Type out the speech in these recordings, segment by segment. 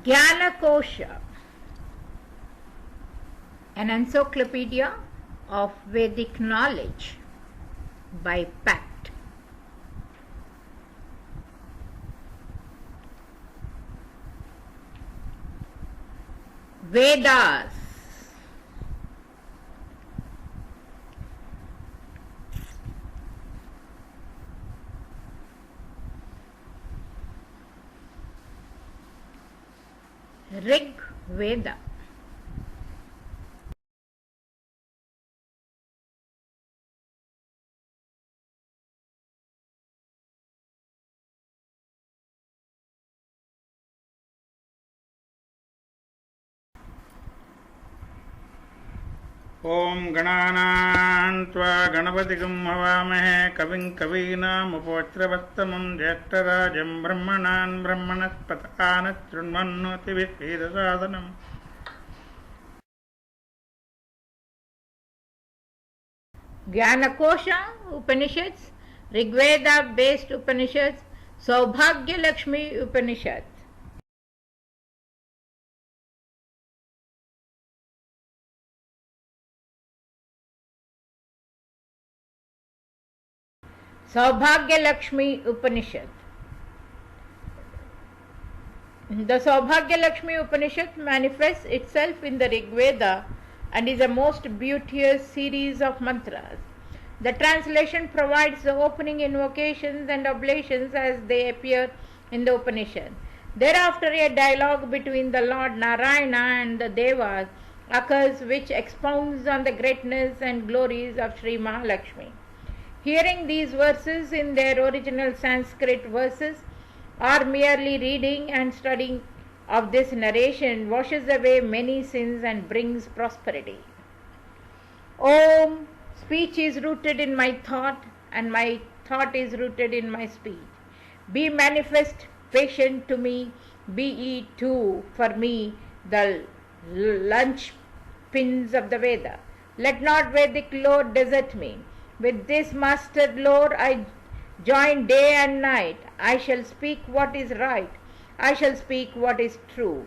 Jnanakosha, an encyclopedia of Vedic knowledge by Pact. Vedas. Rig Veda. ओम गणानां त्वा गणपतिगं हवामहे कविं कवीनामुपवस्त्रवस्तमं ज्येष्ठराजं ब्रह्मणान् ब्रह्मणस्पतकान् शृण्वन्नोतिभिः Jnanakosha Upanishads, Rigveda based Upanishads, Saubhagya Lakshmi Upanishad. Saubhagya Lakshmi Upanishad. The Saubhagya Lakshmi Upanishad manifests itself in the Rigveda and is a most beauteous series of mantras. The translation provides the opening invocations and oblations as they appear in the Upanishad. Thereafter, a dialogue between the Lord Narayana and the Devas occurs, which expounds on the greatness and glories of Sri Mahalakshmi. Hearing these verses in their original Sanskrit verses, or merely reading and studying of this narration, washes away many sins and brings prosperity. Om, speech is rooted in my thought, and my thought is rooted in my speech. Be manifest, patient to me, be ye too for me the lunch pins of the Veda. Let not Vedic lore desert me. With this mastered lore I join day and night. I shall speak what is right. I shall speak what is true.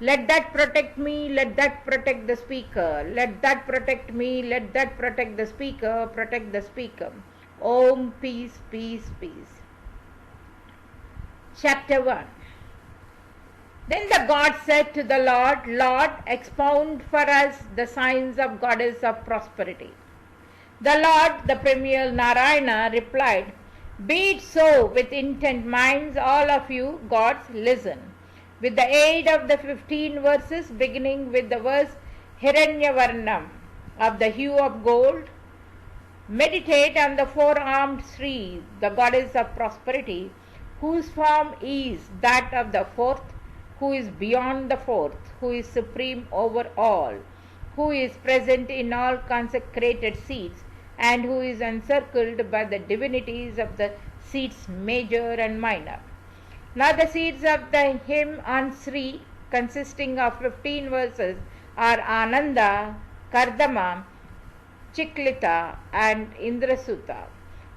Let that protect me, let that protect the speaker. Let that protect me, let that protect the speaker, protect the speaker. Om, peace, peace, peace. Chapter 1. Then the god said to the Lord, Lord, expound for us the signs of goddess of prosperity. The Lord, the premier Narayana, replied, Be it so with intent minds, all of you gods, listen. With the aid of the 15 verses, beginning with the verse Hiranyavarnam, of the hue of gold, meditate on the four-armed Sri, the goddess of prosperity, whose form is that of the fourth, who is beyond the fourth, who is supreme over all, who is present in all consecrated seats, and who is encircled by the divinities of the seats major and minor. Now the seeds of the hymn on Sri, consisting of 15 verses, are Ananda, Kardama, Chiklita, and Indrasuta.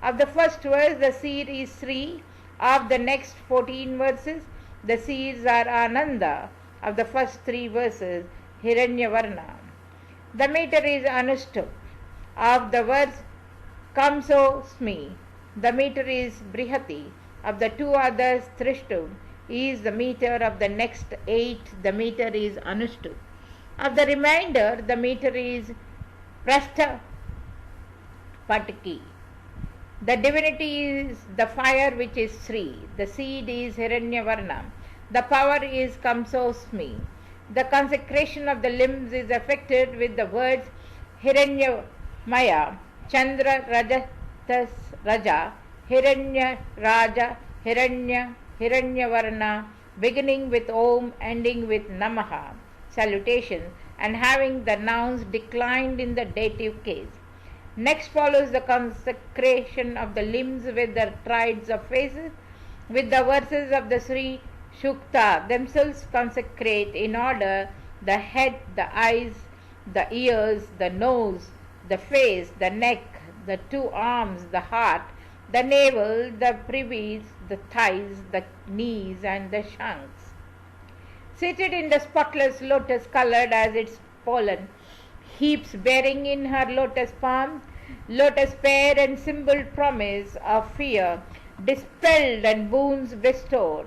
Of the first verse, the seed is Sri. Of the next 14 verses, the seeds are Ananda. Of the first 3 verses, Hiranyavarna. The meter is Anushtup. Of the words Kamso Smi, the meter is Brihati. Of the 2 others, Trishtup is the meter. Of the next 8, the meter is Anushtup. Of the remainder, the meter is Prastha Pataki. The divinity is the fire, which is Sri. The seed is Hiranyavarna. The power is Kamsosmi. The consecration of the limbs is effected with the words Hiranyamaya, Chandra Rajatas Raja, Hiranya Raja, Hiranyavarna, beginning with Om, ending with Namaha, salutation, and having the nouns declined in the dative case. Next follows the consecration of the limbs with the triads of faces, with the verses of the Sri Shukta themselves consecrate in order the head, the eyes, the ears, the nose, the face, the neck, the 2 arms, the heart, the navel, the privies, the thighs, the knees, and the shanks. Seated in the spotless lotus colored as its pollen, heaps bearing in her lotus palm, lotus pair and symbol promise of fear, dispelled and boons bestowed,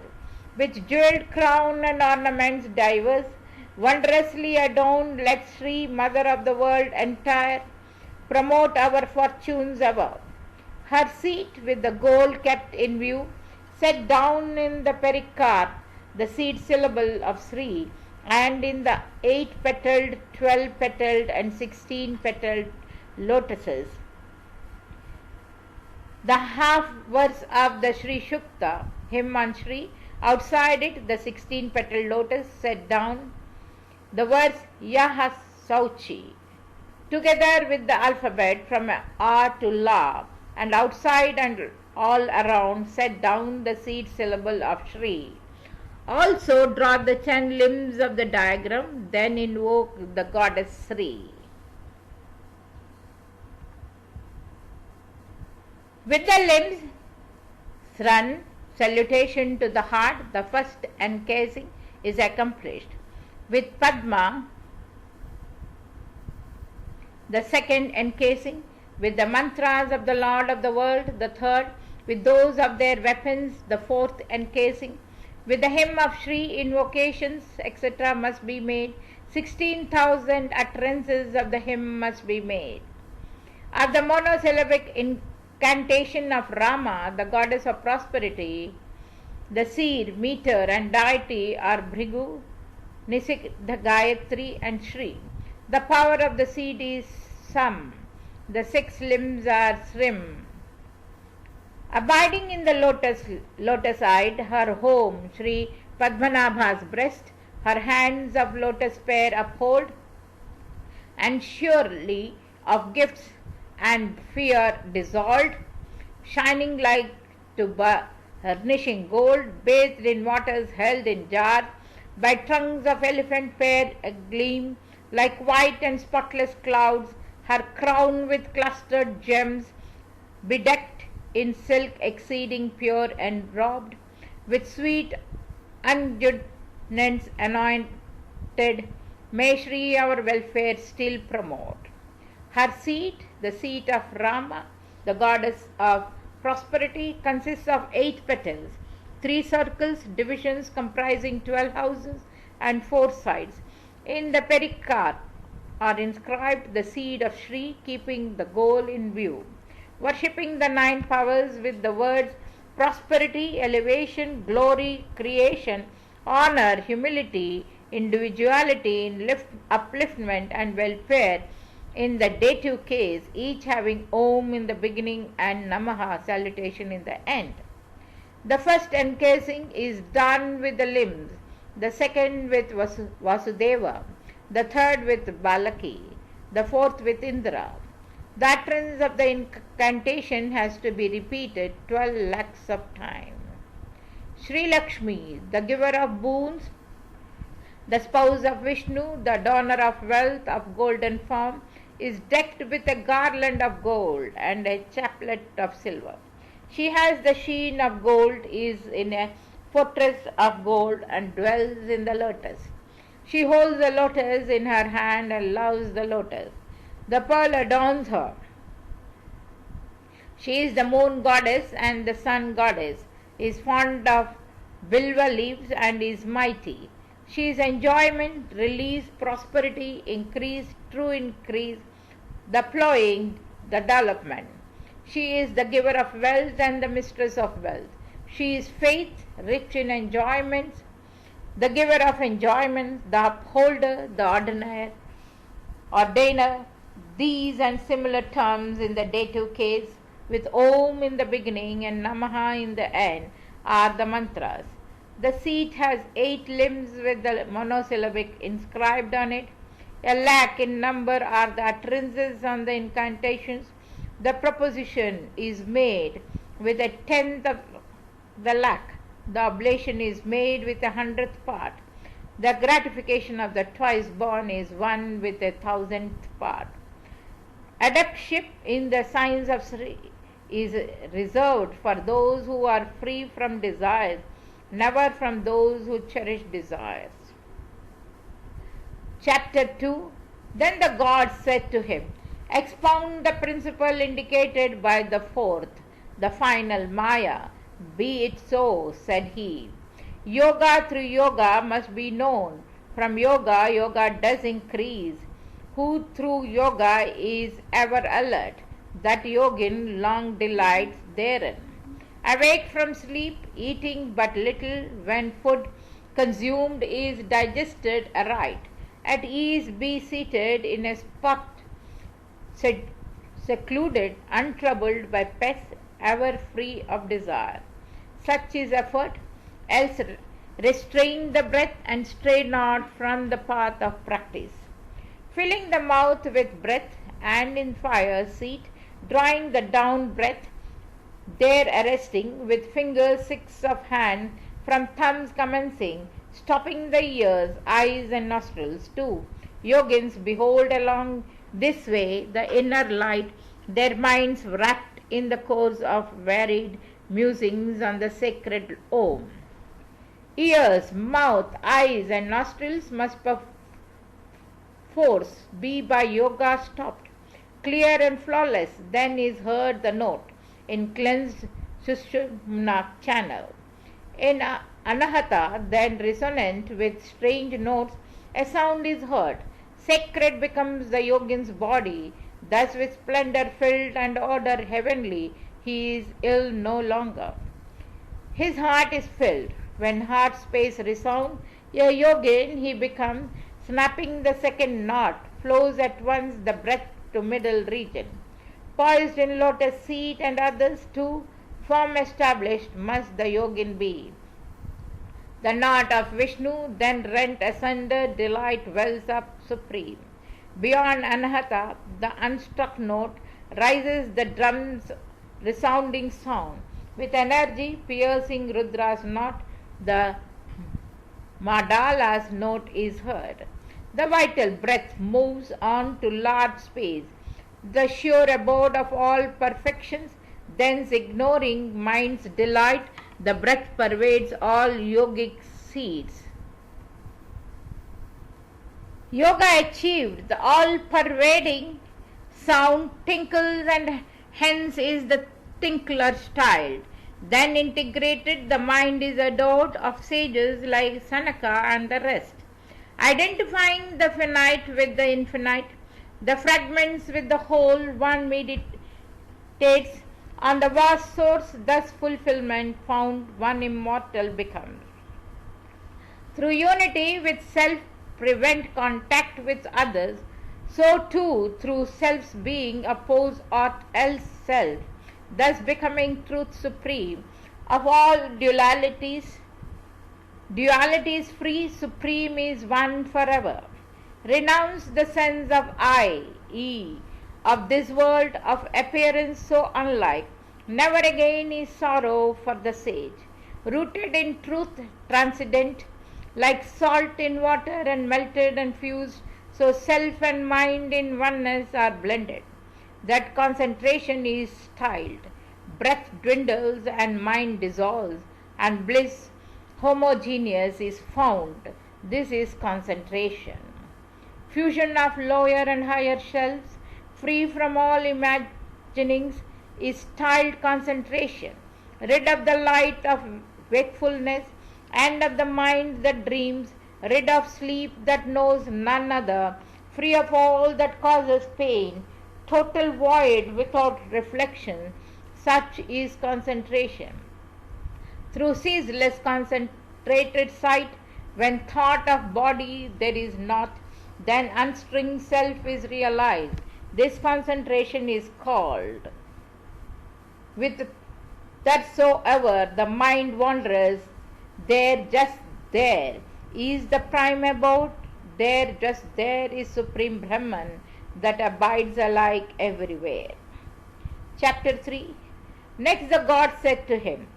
with jeweled crown and ornaments diverse, wondrously adorned, let Sri, Mother of the world entire, promote our fortunes above. Her seat with the goal kept in view, set down in the pericarp the seed syllable of Sri, and in the 8-petaled, 12-petaled and 16-petaled lotuses. The half verse of the Sri Shukta, hymn on Sri, outside it the 16-petaled lotus set down the verse Yaha Sauchi, together with the alphabet from A to La, and outside and all around set down the seed syllable of Shri. Also draw the 10 limbs of the diagram, then invoke the goddess Sri. With the limbs, Sran, salutation to the heart, the first encasing is accomplished. With Padma, the second encasing, with the mantras of the Lord of the world, the third, with those of their weapons, the fourth encasing, with the hymn of Shri, invocations, etc. must be made. 16,000 utterances of the hymn must be made. Of the monosyllabic incantation of Rama, the goddess of prosperity, the seed, meter and deity are Bhrigu, Nisik, the Gayatri and Shri. The power of the seed is Sam. The 6 limbs are Srim. Abiding in the lotus-eyed, her home, Sri Padmanabha's breast, her hands of lotus pair uphold, and surely of gifts and fear dissolved, shining like to burnishing gold, bathed in waters held in jars, by trunks of elephant pair agleam, like white and spotless clouds, her crown with clustered gems, bedecked in silk exceeding pure and robbed, with sweet unguents anointed, may Shri our welfare still promote. Her seat, the seat of Rama, the goddess of prosperity, consists of 8 petals, 3 circles, divisions comprising 12 houses and 4 sides. In the pericarp are inscribed the seed of Shri, keeping the goal in view. Worshipping the 9 powers with the words prosperity, elevation, glory, creation, honor, humility, individuality, upliftment and welfare in the dative case, each having Om in the beginning and Namaha salutation in the end. The first encasing is done with the limbs, the second with Vasudeva, the third with Balaki, the fourth with Indra. The utterance of the incantation has to be repeated 12 lakhs of times. Sri Lakshmi, the giver of boons, the spouse of Vishnu, the donor of wealth of golden form, is decked with a garland of gold and a chaplet of silver. She has the sheen of gold, is in a fortress of gold, and dwells in the lotus. She holds the lotus in her hand and loves the lotus. The pearl adorns her. She is the moon goddess and the sun goddess, is fond of bilva leaves and is mighty. She is enjoyment, release, prosperity, increase, true increase, the plowing, the development. She is the giver of wealth and the mistress of wealth. She is faith, rich in enjoyments, the giver of enjoyment, the upholder, the ordainer. These and similar terms in the dative case, with Om in the beginning and Namaha in the end, are the mantras. The seat has 8 limbs with the monosyllabic inscribed on it. A lakh in number are the utterances on the incantations. The proposition is made with a 10th of the lakh. The oblation is made with a 100th part. The gratification of the twice born is 1 with a 1000th part. Adeptship in the signs of Sri is reserved for those who are free from desires, never from those who cherish desires. Chapter 2. Then the god said to him, expound the principle indicated by the fourth, the final Maya. Be it so, said he. Yoga through yoga must be known. From yoga, yoga does increase. Who through yoga is ever alert, that yogin long delights therein. Awake from sleep, eating but little, when food consumed is digested aright. At ease be seated in a spot secluded, untroubled by pests, ever free of desire. Such is effort, else restrain the breath and stray not from the path of practice. Filling the mouth with breath and in fire seat, drawing the down breath, there arresting with fingers six of hand from thumbs commencing, stopping the ears, eyes and nostrils too. Yogins behold along this way the inner light, their minds wrapped in the course of varied musings on the sacred Om. Ears, mouth, eyes and nostrils must perforce be by yoga stopped. Clear and flawless then is heard the note in cleansed Sushumna channel. In Anahata, then resonant with strange notes, a sound is heard. Sacred becomes the yogin's body, thus with splendor filled and order heavenly, he is ill no longer. His heart is filled. When heart space resounds, a yogin he becomes, snapping the second knot, flows at once the breath to middle region. Poised in lotus seat and others too, form established must the yogin be. The knot of Vishnu then rent asunder, delight wells up supreme. Beyond Anahata, the unstruck note, rises the drum's resounding sound. With energy piercing Rudra's knot, the Madala's note is heard. The vital breath moves on to large space, the sure abode of all perfections, thence ignoring mind's delight, the breath pervades all yogic seeds. Yoga achieved, the all-pervading sound tinkles and hence is the tinkler styled. Then integrated, the mind is adored of sages like Sanaka and the rest. Identifying the finite with the infinite, the fragments with the whole, one meditates on the vast source, thus fulfillment found, one immortal becomes. Through unity with self prevent contact with others, so too through self's being oppose aught else self, thus becoming truth supreme. Of all dualities free, supreme is one forever. Renounce the sense of I, of this world of appearance so unlike. Never again is sorrow for the sage. Rooted in truth transcendent, like salt in water and melted and fused, so self and mind in oneness are blended. That concentration is styled. Breath dwindles and mind dissolves, and bliss homogeneous is found. This is concentration. Fusion of lower and higher shelves, free from all imaginings, is styled concentration. Rid of the light of wakefulness and of the mind that dreams, rid of sleep that knows none other, free of all that causes pain, total void without reflection, such is concentration. Through ceaseless concentrated sight, when thought of body there is not, then unstringed self is realized. This concentration is called. With whatsoever the mind wanders, there just there is the prime abode, there just there is Supreme Brahman that abides alike everywhere. Chapter 3. Next the god said to him,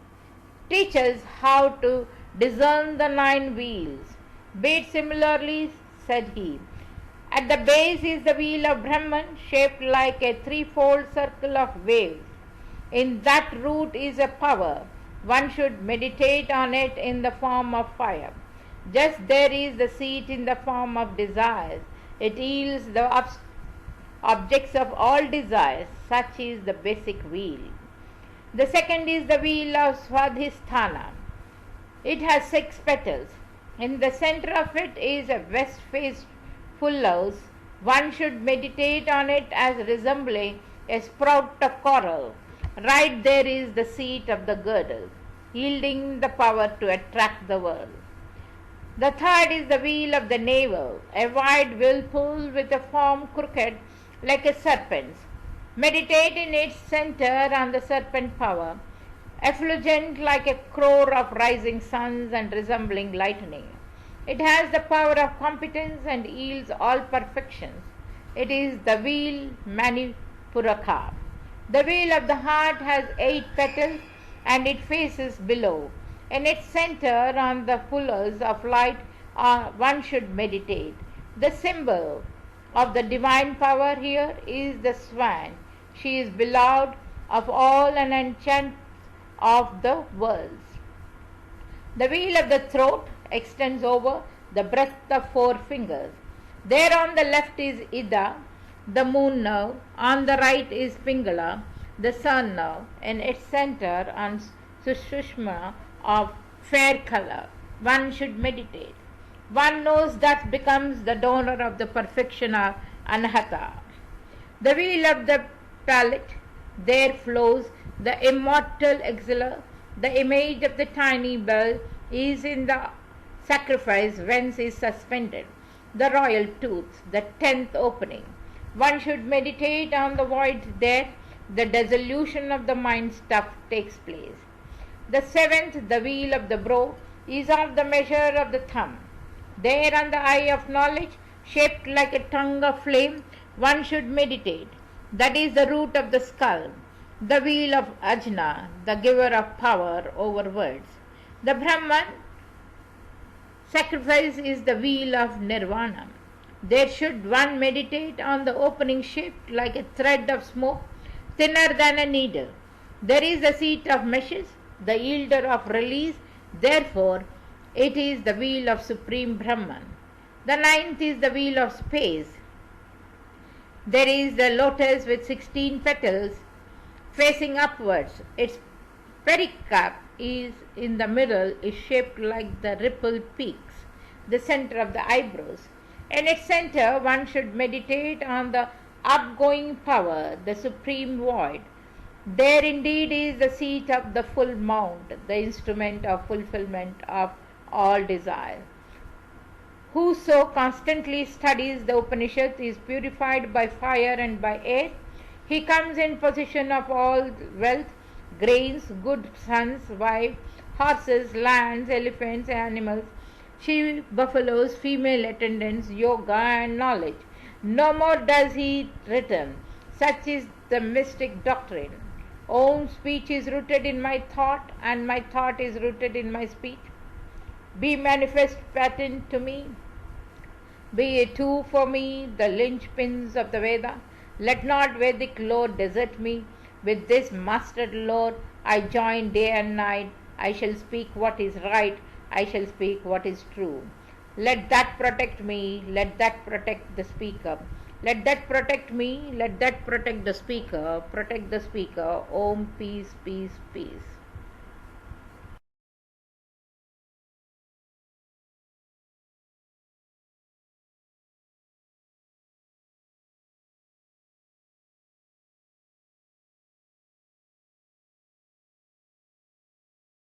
teach us how to discern the 9 wheels. Be it similarly, said he. At the base is the wheel of Brahman, shaped like a threefold circle of waves. In that root is a power. One should meditate on it in the form of fire. Just there is the seat in the form of desires. It yields the objects of all desires. Such is the basic wheel. The second is the wheel of Swadhisthana. It has 6 petals. In the center of it is a west-faced full house. One should meditate on it as resembling a sprout of coral. Right there is the seat of the girdle, yielding the power to attract the world. The third is the wheel of the navel, a wide whirlpool with a form crooked like a serpent's. Meditate in its center on the serpent power, effulgent like a crore of rising suns and resembling lightning. It has the power of competence and yields all perfections. It is the wheel Manipuraka. The wheel of the heart has 8 petals and it faces below. In its center on the fullers of light one should meditate. The symbol of the divine power here is the swan. She is beloved of all and enchantress of the worlds. The wheel of the throat extends over the breadth of 4 fingers. There on the left is Ida, the moon nerve. On the right is Pingala, the sun nerve. In its center on Sushma of fair color. One should meditate. One knows that becomes the donor of the perfection of Anahata. The wheel of the palate, there flows the immortal exhaler. The image of the tiny bell is in the sacrifice whence is suspended the royal tooth, the 10th opening. One should meditate on the void there the dissolution of the mind stuff takes place. The 7th, the wheel of the brow, is of the measure of the thumb. There on the eye of knowledge, shaped like a tongue of flame, one should meditate. That is the root of the skull, the wheel of Ajna, the giver of power over words. The Brahman sacrifice is the wheel of Nirvana. There should one meditate on the opening shaped like a thread of smoke, thinner than a needle. There is the seat of meshes, the yielder of release. Therefore, it is the wheel of Supreme Brahman. The 9th is the wheel of space. There is the lotus with 16 petals facing upwards. Its pericarp is in the middle, is shaped like the rippled peaks, the center of the eyebrows. In its center, one should meditate on the upgoing power, the supreme void. There indeed is the seat of the full mount, the instrument of fulfillment of all desire. Whoso constantly studies the Upanishad is purified by fire and by air. He comes in possession of all wealth, grains, good sons, wives, horses, lands, elephants, animals, sheep, buffaloes, female attendants, yoga and knowledge. No more does he return. Such is the mystic doctrine. Om speech is rooted in my thought, and my thought is rooted in my speech. Be manifest patent to me. Be it too for me the linchpins of the Veda. Let not Vedic lore desert me. With this mastered lore I join day and night. I shall speak what is right. I shall speak what is true. Let that protect me. Let that protect the speaker. Let that protect me. Let that protect the speaker. Protect the speaker. Om, peace, peace, peace.